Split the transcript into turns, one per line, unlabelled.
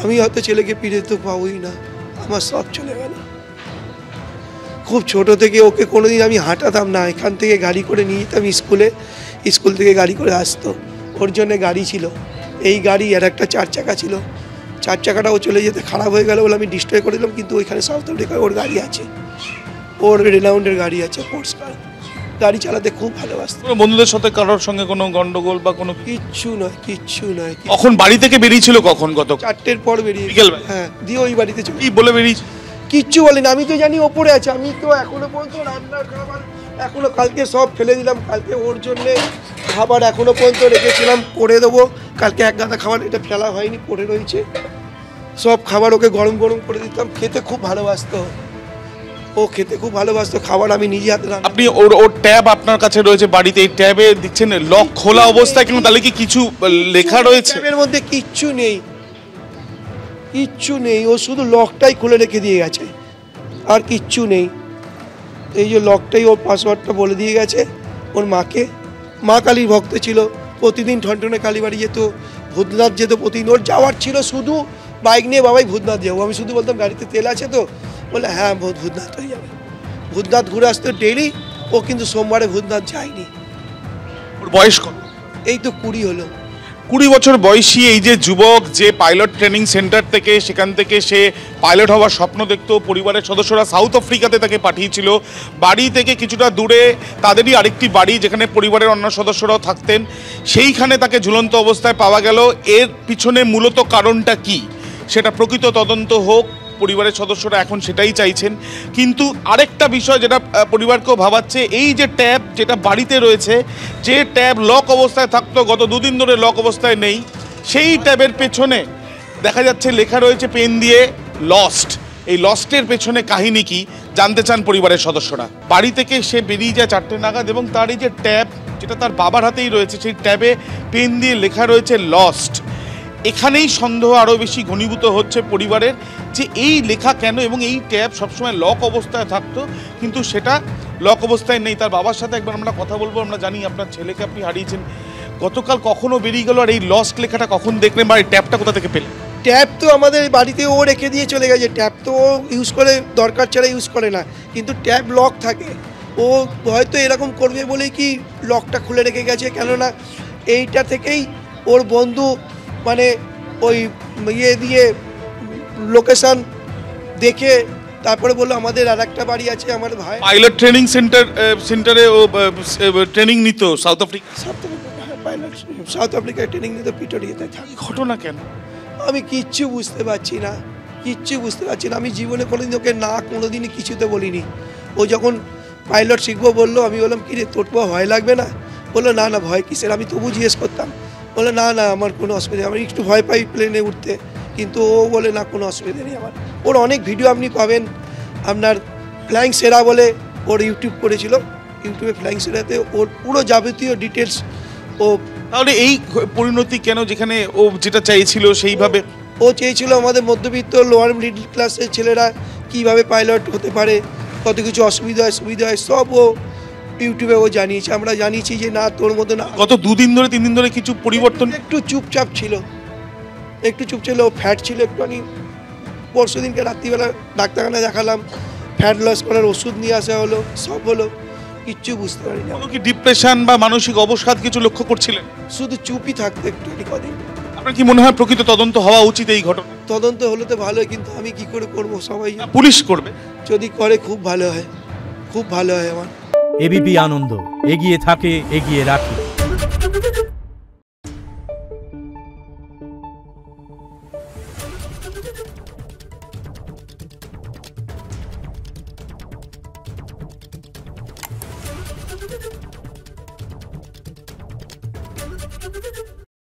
আমি হয়তো ছেলেকে ফিরে তো পাবোই না, আমার সব চলে গেল। খুব ছোট থেকে ওকে কোনোদিন আমি হাঁটাতাম না, এখান থেকে গাড়ি করে নিয়ে যেতাম স্কুলে, স্কুল থেকে গাড়ি করে আসতো। ওর জন্য গাড়ি ছিল, এই গাড়ি আর একটা 4 চাকা ছিল, 4 চাকাটাও চলে যেতে খারাপ হয়ে গেল বলে আমি ডিস্ট্রয় করে দিলাম। কিন্তু ওইখানে সাউথ আফ্রিকায় ওর গাড়ি আছে, ওর রেনাউন্ডের গাড়ি আছে, স্পোর্টস কার। গাড়ি চালাতে খুব ভালোবাসতো।
বন্ধুদের সাথে কারোর সঙ্গে কোনো গন্ডগোল বা কোনো
কিচ্ছু নয়, কিচ্ছু নয়।
কখন বাড়ি থেকে বেরিয়েছিল, কখন গত
4টের পর বেরিয়ে,
বিকেলবেলা?
হ্যাঁ, দিয়ে ওই বাড়িতে চলে।
কি বলে বেরিয়েছে?
কিচ্ছু বলেনি, আমি তো জানি ওপরে আছে। আমি তো এখনো পর্যন্ত রান্নার খাবার এখনো কালকে সব ফেলে দিলাম। কালকে ওর জন্যে খাবার এখনো পর্যন্ত রেখেছিলাম, করে দেবো। কালকে এক গাদা খাবার এটা ফেলা হয়নি, পড়ে রয়েছে। সব খাবার ওকে গরম গরম করে দিতাম। খেতে খুব ভালোবাসতো, ও খেতে খুব ভালোবাসতো খাবার, আমি নিজে হাতে রান্না।
আপনি ওর ট্যাব আপনার কাছে রয়েছে বাড়িতে, এই ট্যাবে দেখছেন লক খোলা অবস্থায়, কেন তাহলে কি কিছু লেখা রয়েছে?
ট্যাবের মধ্যে কিচ্ছু নেই, কিচ্ছু নেই। ও শুধু লকটাই খুলে রেখে দিয়ে গেছে, আর কিচ্ছু নেই। এই যে লকটাই, ওর পাসওয়ার্ডটা বলে দিয়ে গেছে ওর মাকে। মা কালীর ভক্ত ছিল, প্রতিদিন ঠনঠনে কালীবাড়ি যেত, ভূতনাথ যেত প্রতিদিন। ওর যাওয়ার ছিল শুধু বাইক নিয়ে, বাবাই ভূতনাথ যাবো। আমি শুধু বলতাম গাড়িতে তেল আছে তো, বলে হ্যাঁ ভূতনাথ হয়ে যাবে। ভূতনাথ ঘুরে আসতো ডেলি। ও কিন্তু সোমবারে ভূতনাথ যায়নি।
ওর বয়স কত?
এই তো 20 হলো।
20 বছর বয়সী এই যে যুবক, যে পাইলট ট্রেনিং সেন্টার থেকে, সেখান থেকে সে পাইলট হওয়ার স্বপ্ন দেখতো। পরিবারের সদস্যরা সাউথ আফ্রিকাতে তাকে পাঠিয়েছিল। বাড়ি থেকে কিছুটা দূরে তাদেরই আরেকটি বাড়ি, যেখানে পরিবারের অন্য সদস্যরাও থাকতেন, সেইখানে তাকে ঝুলন্ত অবস্থায় পাওয়া গেল। এর পিছনে মূলত কারণটা কি, সেটা প্রকৃত তদন্ত হোক, পরিবারের সদস্যরা এখন সেটাই চাইছেন। কিন্তু আরেকটা বিষয় যেটা পরিবারকেও ভাবাচ্ছে, এই যে ট্যাব যেটা বাড়িতে রয়েছে, যে ট্যাব লক অবস্থায় থাকতো, গত 2 দিন ধরে লক অবস্থায় নেই, সেই ট্যাবের পেছনে দেখা যাচ্ছে লেখা রয়েছে পেন দিয়ে লস্ট। এই লস্টের পেছনে কাহিনী কি জানতে চান পরিবারের সদস্যরা। বাড়ি থেকে সে বেরিয়ে যায় 4টে নাগাদ, এবং তার এই যে ট্যাব, যেটা তার বাবার হাতেই রয়েছে, সেই ট্যাবে পেন দিয়ে লেখা রয়েছে লস্ট। এখানেই সন্দেহ আরও বেশি ঘনীভূত হচ্ছে পরিবারের, যে এই লেখা কেন, এবং এই ট্যাব সবসময় লক অবস্থায় থাকতো, কিন্তু সেটা লক অবস্থায় নেই। তার বাবার সাথে একবার আমরা কথা বলবো। আমরা জানি আপনার ছেলেকে আপনি হারিয়েছেন, গতকাল কখনো বেরিয়ে গেল, আর এই লস্ট লেখাটা কখন দেখলেন, বা এই ট্যাবটা কোথা থেকে পেলেন?
ট্যাব তো আমাদের বাড়িতে ও রেখে দিয়ে চলে গেছে। ট্যাব তো ও ইউজ করে, দরকার ছাড়া ইউজ করে না, কিন্তু ট্যাব লক থাকে। ও হয়তো এরকম করবে বলেই কি লকটা খুলে রেখে গেছে। কেননা এইটা থেকেই ওর বন্ধু মানে ওই ইয়ে দিয়ে লোকেশন দেখে তারপরে বললো আমাদের আর একটা বাড়ি আছে, আমার ভাই
পাইলট ট্রেনিং সেন্টারে ও ট্রেনিং নিত সাউথ আফ্রিকা।
পাইলট সাউথ আফ্রিকায় ট্রেনিং নিতে পিটোরিয়াতে থাকে।
ঘটনা কেন
আমি কিচ্ছু বুঝতে পারছি না, কিচ্ছু বুঝতে পারছি না। আমি জীবনে কোনোদিন ওকে না কোনোদিনই কিছুতে বলিনি। ও যখন পাইলট শিখবো বললো, আমি বললাম কি রে তোর তো ভয় লাগবে না? বললো না না ভয় কিসের। আমি তবু জিজ্ঞেস করতাম, বলে না না আমার কোনো অসুবিধা নেই, আমি একটু ভয় পাই প্লেনে উঠতে। কিন্তু ও বলে না কোনো অসুবিধা নেই আমার। ওর অনেক ভিডিও আপনি পাবেন, আপনার ফ্লাইং সেরা বলে ওর ইউটিউব করেছিল, ইউটিউবে ফ্লাইং সেরাতে ওর পুরো যাবতীয় ডিটেলস ও।
তাহলে এই পরিণতি কেন, যেখানে ও যেটা চাইছিল সেইভাবে?
ও চেয়েছিল আমাদের মধ্যবিত্ত লোয়ার মিডল ক্লাসের ছেলেরা কিভাবে পাইলট হতে পারে, কত কিছু অসুবিধা হয় সুবিধা হয়, সব ও ইউটিউবে ও জানিয়েছে। আমরা জানিয়েছি যে না তোর মতো না।
গত 2 দিন ধরে 3 দিন ধরে কিছু পরিবর্তন?
একটু চুপচাপ ছিল, একটু চুপ ছিল। ও ফ্যাট ছিল একটুখানি। পরশু দিনকে রাত্রিবেলা ডাক্তারখানায় দেখালাম, ফ্যাট লস করার ওষুধ নিয়ে আসা হলো, সব হলো, কিচ্ছু বুঝতে পারি না।
কোনো কি ডিপ্রেশন বা মানসিক অবসাদ কিছু লক্ষ্য করছিলেন?
শুধু চুপই থাকতো একটু কদিন।
আপনার কি মনে হয় প্রকৃত তদন্ত হওয়া উচিত এই ঘটনা?
তদন্ত হলে তো ভালোই, কিন্তু আমি কি করে করব? সবাই
পুলিশ করবে।
যদি করে খুব ভালো হয়, খুব ভালো হয় আমার।
এবিপি আনন্দ এগিয়ে থাকে, এগিয়ে রাখে।